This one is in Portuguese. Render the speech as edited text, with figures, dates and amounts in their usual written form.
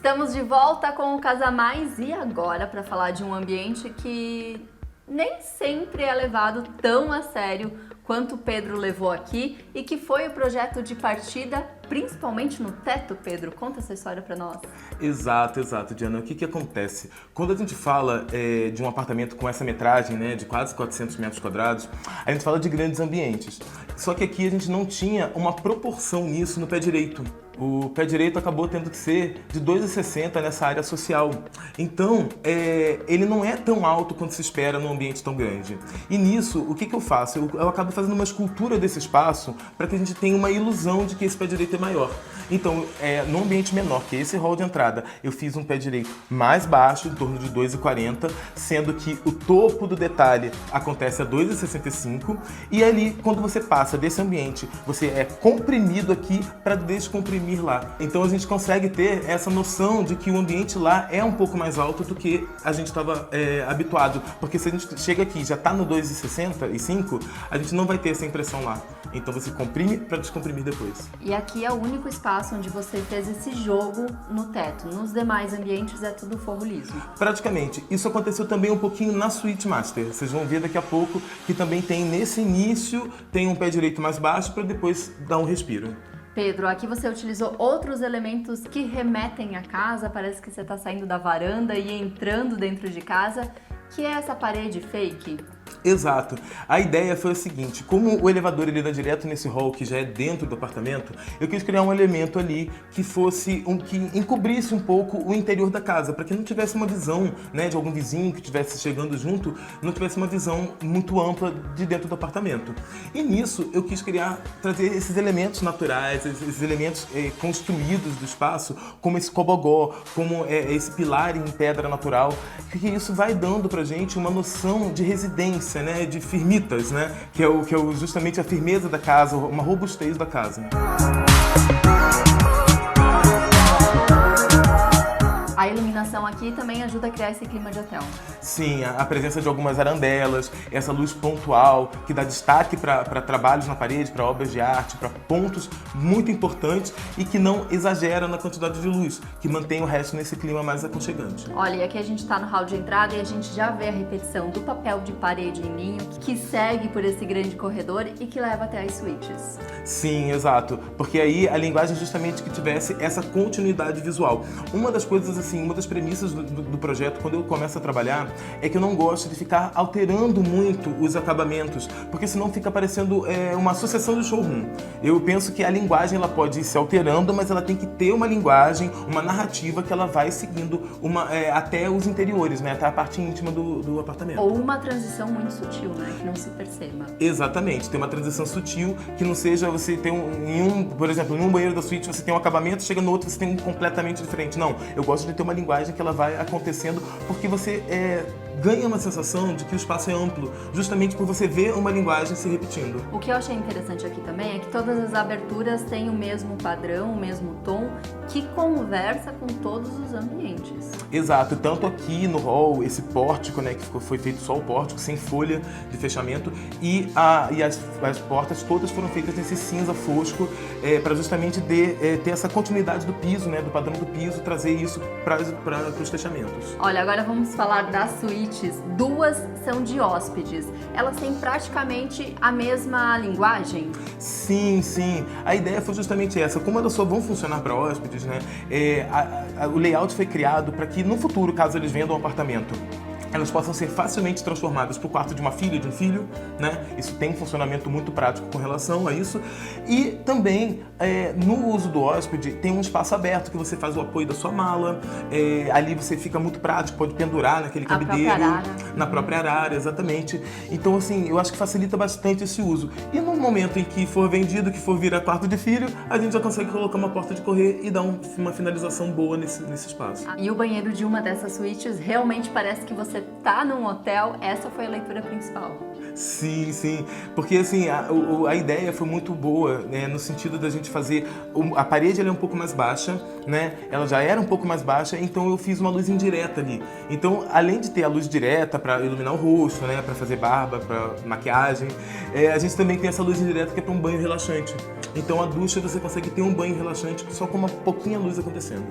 Estamos de volta com o Casa Mais e agora para falar de um ambiente que nem sempre é levado tão a sério quanto o Pedro levou aqui e que foi o projeto de partida, principalmente no teto. Pedro, conta essa história para nós. Exato, Diana. O que acontece? Quando a gente fala de um apartamento com essa metragem, né, de quase 400 metros quadrados, a gente fala de grandes ambientes. Só que aqui a gente não tinha uma proporção nisso no pé direito. O pé direito acabou tendo que ser de 2,60 nessa área social. Então, ele não é tão alto quanto se espera num ambiente tão grande. E nisso, o que eu faço? Eu acabo fazendo uma escultura desse espaço para que a gente tenha uma ilusão de que esse pé direito é maior. Então, num ambiente menor, que é esse hall de entrada, eu fiz um pé direito mais baixo, em torno de 2,40, sendo que o topo do detalhe acontece a 2,65, e ali, quando você passa desse ambiente, você é comprimido aqui para descomprimir lá. Então a gente consegue ter essa noção de que o ambiente lá é um pouco mais alto do que a gente estava habituado, porque se a gente chega aqui e já está no 2,65, a gente não vai ter essa impressão lá. Então você comprime para descomprimir depois. E aqui é o único espaço onde você fez esse jogo no teto. Nos demais ambientes é tudo forro liso. Praticamente. Isso aconteceu também um pouquinho na Suite Master. Vocês vão ver daqui a pouco que também tem nesse início, tem um pé direito mais baixo para depois dar um respiro. Pedro, aqui você utilizou outros elementos que remetem à casa, parece que você está saindo da varanda e entrando dentro de casa, que é essa parede fake. Exato. A ideia foi o seguinte, como o elevador ele dá direto nesse hall que já é dentro do apartamento, eu quis criar um elemento ali que fosse que encobrisse um pouco o interior da casa, para que não tivesse uma visão, né, de algum vizinho que estivesse chegando junto, não tivesse uma visão muito ampla de dentro do apartamento. E nisso eu quis trazer esses elementos naturais, esses elementos construídos do espaço, como esse cobogó, como esse pilar em pedra natural, que isso vai dando pra gente uma noção de residência, né, de firmitas, né, que é justamente a firmeza da casa, uma robustez da casa. A iluminação aqui também ajuda a criar esse clima de hotel. Sim, a presença de algumas arandelas, essa luz pontual que dá destaque para trabalhos na parede, para obras de arte, para pontos muito importantes e que não exagera na quantidade de luz, que mantém o resto nesse clima mais aconchegante. Olha, e aqui a gente está no hall de entrada e a gente já vê a repetição do papel de parede em linho que segue por esse grande corredor e que leva até as suítes. Sim, exato, porque aí a linguagem justamente que tivesse essa continuidade visual. Uma das coisas assim, uma das premissas do projeto, quando eu começo a trabalhar, é que eu não gosto de ficar alterando muito os acabamentos, porque senão fica parecendo uma sucessão de showroom. Eu penso que a linguagem ela pode ir se alterando, mas ela tem que ter uma linguagem, uma narrativa que ela vai seguindo até os interiores, né, até a parte íntima do apartamento. Ou uma transição muito sutil, né, que não se perceba. Exatamente, tem uma transição sutil que não seja você ter por exemplo, em um banheiro da suíte você tem um acabamento, chega no outro você tem um completamente diferente. Não, eu gosto de ter uma linguagem que ela vai acontecendo porque você ganha uma sensação de que o espaço é amplo, justamente por você ver uma linguagem se repetindo. O que eu achei interessante aqui também é que todas as aberturas têm o mesmo padrão, o mesmo tom, que conversa com todos os ambientes. Exato, tanto aqui no hall, esse pórtico, né, que foi feito só o pórtico, sem folha de fechamento, e as portas todas foram feitas nesse cinza fosco, para justamente ter essa continuidade do piso, né, do padrão do piso, trazer isso para os fechamentos. Olha, agora vamos falar das suítes. Duas são de hóspedes. Elas têm praticamente a mesma linguagem? Sim. A ideia foi justamente essa. Como elas só vão funcionar para hóspedes, né, o layout foi criado para que no futuro, caso eles vendam um apartamento, elas possam ser facilmente transformadas para o quarto de uma filha, de um filho, né? Isso tem um funcionamento muito prático com relação a isso. E também, no uso do hóspede, tem um espaço aberto que você faz o apoio da sua mala. Ali você fica muito prático, pode pendurar naquele cabideiro. Na própria arara, exatamente. Então, assim, eu acho que facilita bastante esse uso. E no momento em que for vendido, que for virar quarto de filho, a gente já consegue colocar uma porta de correr e dar uma finalização boa nesse espaço. E o banheiro de uma dessas suítes realmente parece que você tá num hotel. Essa foi a leitura principal. Sim, porque assim, a ideia foi muito boa, né, no sentido da gente fazer, a parede ela é um pouco mais baixa, né, ela já era um pouco mais baixa, então eu fiz uma luz indireta ali. Então, além de ter a luz direta para iluminar o rosto, né, para fazer barba, para maquiagem, a gente também tem essa luz indireta que é para um banho relaxante. Então a ducha você consegue ter um banho relaxante só com uma pouquinha luz acontecendo.